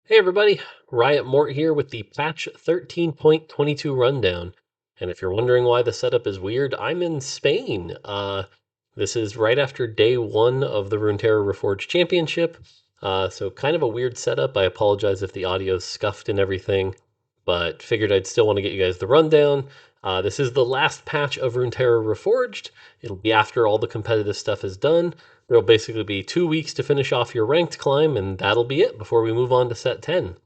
Hey everybody, Riot Mort here with the patch 13.22 rundown. And if you're wondering why the setup is weird, I'm in Spain. This is right after day one of the Runeterra Reforged Championship. So kind of a weird setup. I apologize if the audio's scuffed and everything, but figured I'd still want to get you guys the rundown. This is the last patch of Runeterra Reforged. It'll be after all the competitive stuff is done. There'll basically be 2 weeks to finish off your ranked climb, and that'll be it before we move on to set 10.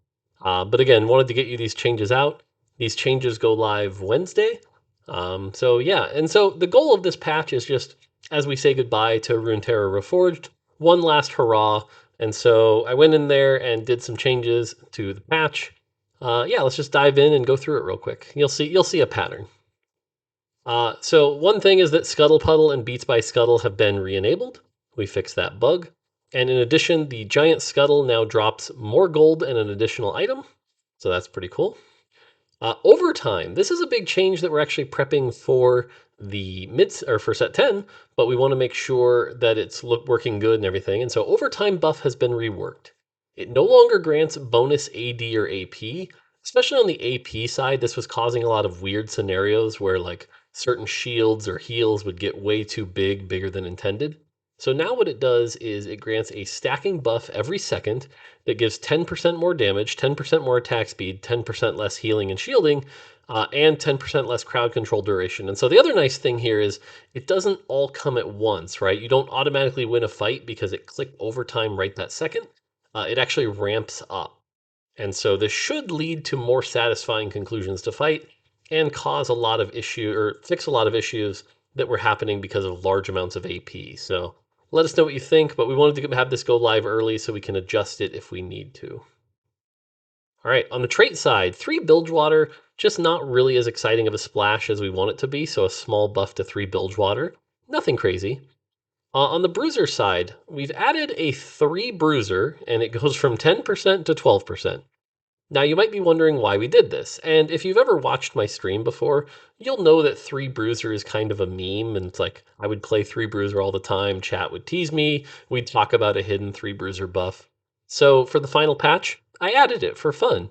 But again, wanted to get you these changes out. These changes go live Wednesday. So yeah, and so the goal of this patch is just as we say goodbye to Runeterra Reforged, one last hurrah. And so I went in there and did some changes to the patch. Yeah, let's just dive in and go through it real quick. You'll see a pattern. So one thing is that Scuttle Puddle and Beats by Scuttle have been re-enabled. We fixed that bug. And in addition, the Giant Scuttle now drops more gold and an additional item. So that's pretty cool. Overtime. This is a big change that we're actually prepping for the mids or for set 10, but we want to make sure that it's working good and everything. And so overtime buff has been reworked. It no longer grants bonus AD or AP. Especially on the AP side, this was causing a lot of weird scenarios where like certain shields or heals would get way too big, bigger than intended. So now what it does is it grants a stacking buff every second that gives 10% more damage, 10% more attack speed, 10% less healing and shielding, and 10% less crowd control duration. And so the other nice thing here is it doesn't all come at once, right? You don't automatically win a fight because it clicked overtime right that second. It actually ramps up. And so this should lead to more satisfying conclusions to fight and cause a lot of issue or fix a lot of issues that were happening because of large amounts of AP. So let us know what you think, but we wanted to have this go live early so we can adjust it if we need to. All right, on the trait side, 3 Bilgewater, just not really as exciting of a splash as we want it to be, so a small buff to 3 Bilgewater. Nothing crazy. On the Bruiser side, we've added a 3 Bruiser, and it goes from 10% to 12%. Now, you might be wondering why we did this, and if you've ever watched my stream before, you'll know that 3 Bruiser is kind of a meme, and it's like I would play 3 Bruiser all the time, chat would tease me, we'd talk about a hidden 3 Bruiser buff. So for the final patch, I added it for fun.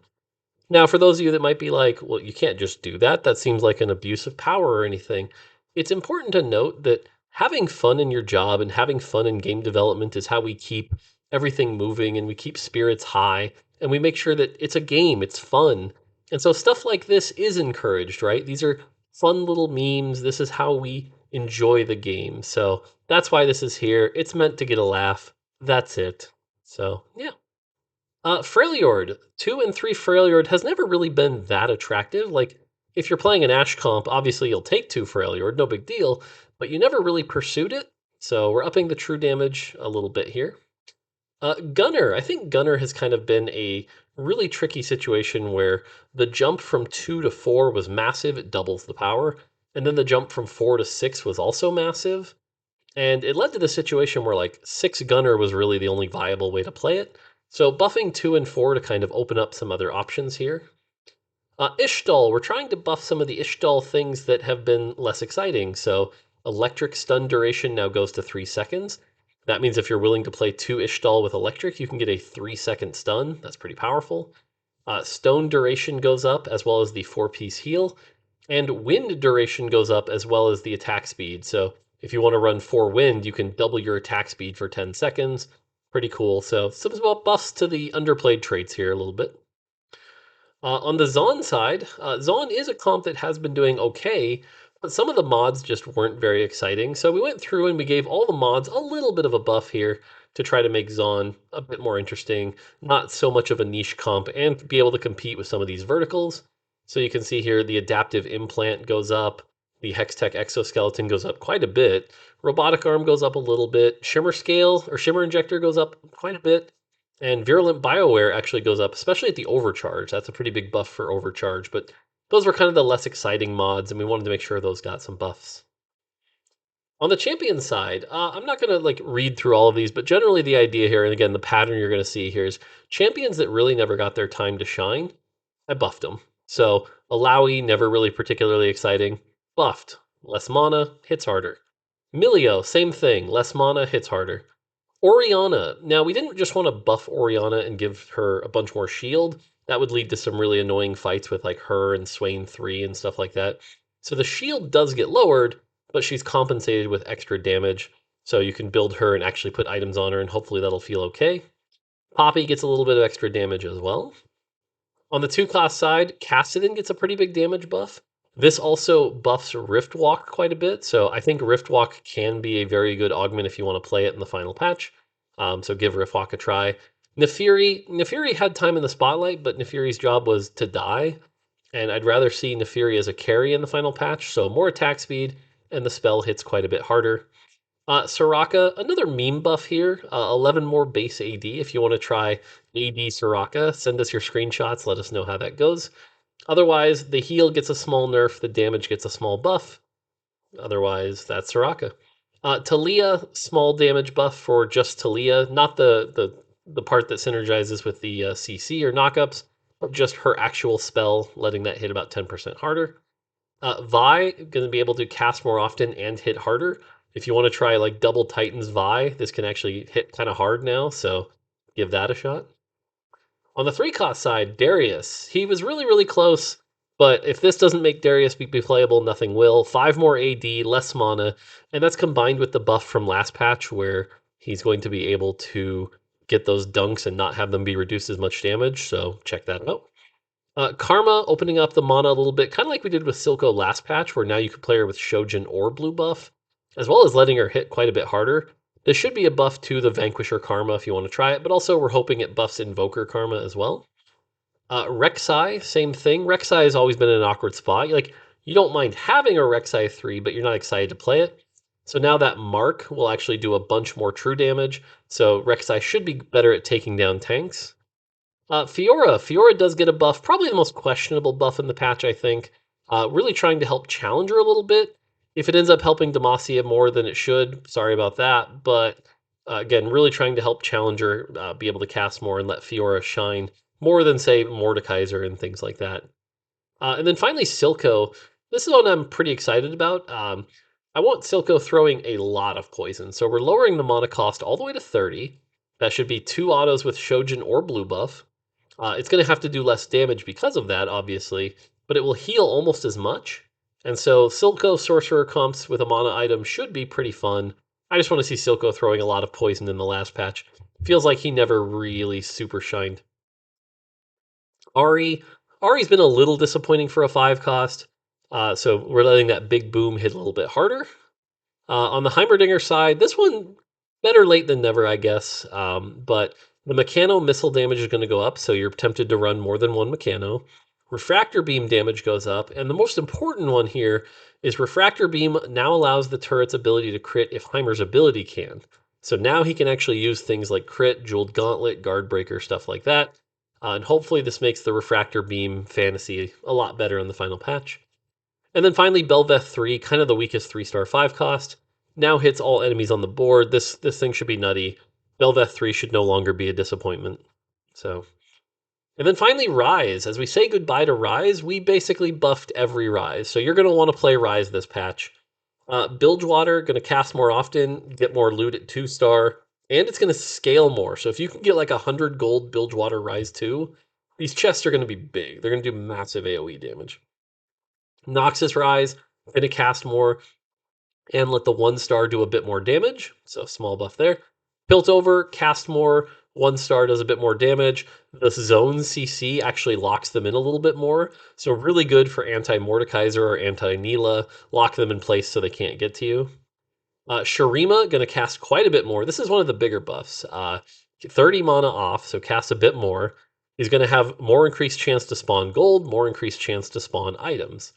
Now, for those of you that might be like, well, you can't just do that, that seems like an abuse of power or anything, it's important to note that having fun in your job and having fun in game development is how we keep everything moving and we keep spirits high and we make sure that it's a game, it's fun. And so stuff like this is encouraged, right? These are fun little memes. This is how we enjoy the game. So that's why this is here. It's meant to get a laugh. That's it. So, yeah. Freljord, 2 and 3 Freljord has never really been that attractive. Like, if you're playing an Ash comp, obviously you'll take 2 Freljord, no big deal, but you never really pursued it. So we're upping the true damage a little bit here. Gunner, I think Gunner has kind of been a really tricky situation where the jump from 2 to 4 was massive, it doubles the power, and then the jump from 4 to 6 was also massive. And it led to the situation where like 6 Gunner was really the only viable way to play it. So buffing 2 and 4 to kind of open up some other options here. Ishtal, we're trying to buff some of the Ishtal things that have been less exciting. So electric stun duration now goes to 3 seconds. That means if you're willing to play 2 Ishtal with electric, you can get a 3-second stun. That's pretty powerful. Stone duration goes up as well as the 4-piece heal. And wind duration goes up as well as the attack speed. So if you want to run 4 wind, you can double your attack speed for 10 seconds. Pretty cool. So some buffs to the underplayed traits here a little bit. On the Zon side, Zon is a comp that has been doing okay, but some of the mods just weren't very exciting. So we went through and we gave all the mods a little bit of a buff here to try to make Zon a bit more interesting, not so much of a niche comp, and be able to compete with some of these verticals. So you can see here the adaptive implant goes up, the Hextech exoskeleton goes up quite a bit, robotic arm goes up a little bit, shimmer scale or shimmer injector goes up quite a bit, and virulent bioware actually goes up, especially at the overcharge. That's a pretty big buff for overcharge, but those were kind of the less exciting mods, and we wanted to make sure those got some buffs. On the champion side, I'm not going to like read through all of these, but generally the idea here, and again, the pattern you're going to see here is champions that really never got their time to shine, I buffed them. So Alawi, never really particularly exciting, buffed. Less mana, hits harder. Milio, same thing, less mana, hits harder. Oriana. Now, we didn't just want to buff Oriana and give her a bunch more shield. That would lead to some really annoying fights with like her and Swain 3 and stuff like that. So the shield does get lowered, but she's compensated with extra damage. So you can build her and actually put items on her, and hopefully that'll feel okay. Poppy gets a little bit of extra damage as well. On the 2 cost side, Cassidon gets a pretty big damage buff. This also buffs Rift Walk quite a bit, so I think Rift Walk can be a very good augment if you want to play it in the final patch. So give Rift Walk a try. Nefiri had time in the spotlight, but Nefiri's job was to die, and I'd rather see Nefiri as a carry in the final patch, so more attack speed, and the spell hits quite a bit harder. Soraka, another meme buff here. 11 more base AD. If you want to try AD Soraka, send us your screenshots. Let us know how that goes. Otherwise, the heal gets a small nerf. The damage gets a small buff. Otherwise, that's Soraka. Talia, small damage buff for just Talia. Not the part that synergizes with the CC or knockups, but just her actual spell, letting that hit about 10% harder. Vi, going to be able to cast more often and hit harder. If you want to try like double Titans Vi, this can actually hit kind of hard now, so give that a shot. On the 3 cost side, Darius. He was really, really close, but if this doesn't make Darius be playable, nothing will. 5 more AD, less mana, and that's combined with the buff from last patch where he's going to be able to get those dunks and not have them be reduced as much damage, so check that out. Karma opening up the mana a little bit, kind of like we did with Silco last patch, where now you can play her with Shojin or blue buff, as well as letting her hit quite a bit harder. This should be a buff to the Vanquisher Karma if you want to try it, but also we're hoping it buffs Invoker Karma as well. Rek'Sai, same thing. Rek'Sai has always been in an awkward spot. Like, you don't mind having a Rek'Sai 3, but you're not excited to play it. So now that Mark will actually do a bunch more true damage, so Rek'Sai should be better at taking down tanks. Fiora does get a buff, probably the most questionable buff in the patch, I think. Really trying to help Challenger a little bit. If it ends up helping Demacia more than it should, sorry about that. But again, really trying to help Challenger be able to cast more and let Fiora shine more than, say, Mordekaiser and things like that. And then finally, Silco. This is one I'm pretty excited about. I want Silco throwing a lot of poison. So we're lowering the mana cost all the way to 30. That should be 2 autos with Shojin or blue buff. It's going to have to do less damage because of that, obviously, but it will heal almost as much. And so Silco Sorcerer comps with a mana item should be pretty fun. I just want to see Silco throwing a lot of poison in the last patch. Feels like he never really super shined. Ari's been a little disappointing for a 5 cost. So we're letting that big boom hit a little bit harder. On the Heimerdinger side, this one better late than never, I guess. But the Mechano missile damage is going to go up, so you're tempted to run more than one Mechano. Refractor beam damage goes up, and the most important one here is Refractor beam now allows the turret's ability to crit if Heimer's ability can. So now he can actually use things like crit, jeweled gauntlet, guard breaker, stuff like that. And hopefully this makes the Refractor beam fantasy a lot better in the final patch. And then finally, Belveth 3, kind of the weakest 3-star 5 cost, now hits all enemies on the board. This thing should be nutty. Belveth 3 should no longer be a disappointment. So, and then finally, Rise. As we say goodbye to Rise, we basically buffed every Rise. So you're going to want to play Rise this patch. Bilgewater, going to cast more often, get more loot at 2-star, and it's going to scale more. So if you can get like 100 gold Bilgewater Rise 2, these chests are going to be big. They're going to do massive AoE damage. Noxus Rise, going to cast more and let the 1-star do a bit more damage. So small buff there. Piltover, cast more. 1-star does a bit more damage. The zone CC actually locks them in a little bit more. So really good for anti-Mordekaiser or anti-Neela. Lock them in place so they can't get to you. Shurima, going to cast quite a bit more. This is one of the bigger buffs. 30 mana off, so cast a bit more. He's going to have more increased chance to spawn gold, more increased chance to spawn items.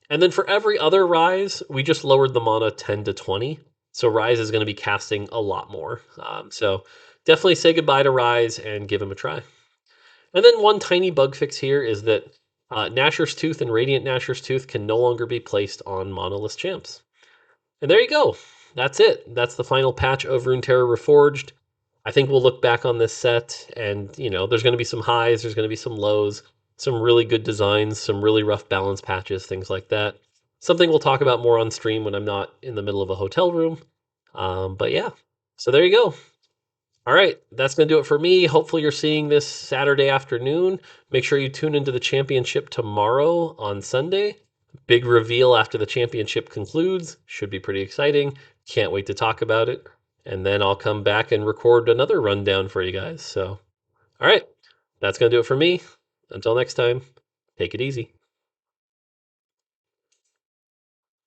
And then for every other Rise, we just lowered the mana 10 to 20. So Rise is going to be casting a lot more. So definitely say goodbye to Rise and give him a try. And then one tiny bug fix here is that Nashor's Tooth and Radiant Nashor's Tooth can no longer be placed on monolith champs. And there you go. That's it. That's the final patch of Runeterra Reforged. I think we'll look back on this set and, there's going to be some highs, there's going to be some lows, some really good designs, some really rough balance patches, things like that. Something we'll talk about more on stream when I'm not in the middle of a hotel room. But yeah, so there you go. All right, that's going to do it for me. Hopefully, you're seeing this Saturday afternoon. Make sure you tune into the championship tomorrow on Sunday. Big reveal after the championship concludes. Should be pretty exciting. Can't wait to talk about it. And then I'll come back and record another rundown for you guys. So, all right, that's going to do it for me. Until next time, take it easy.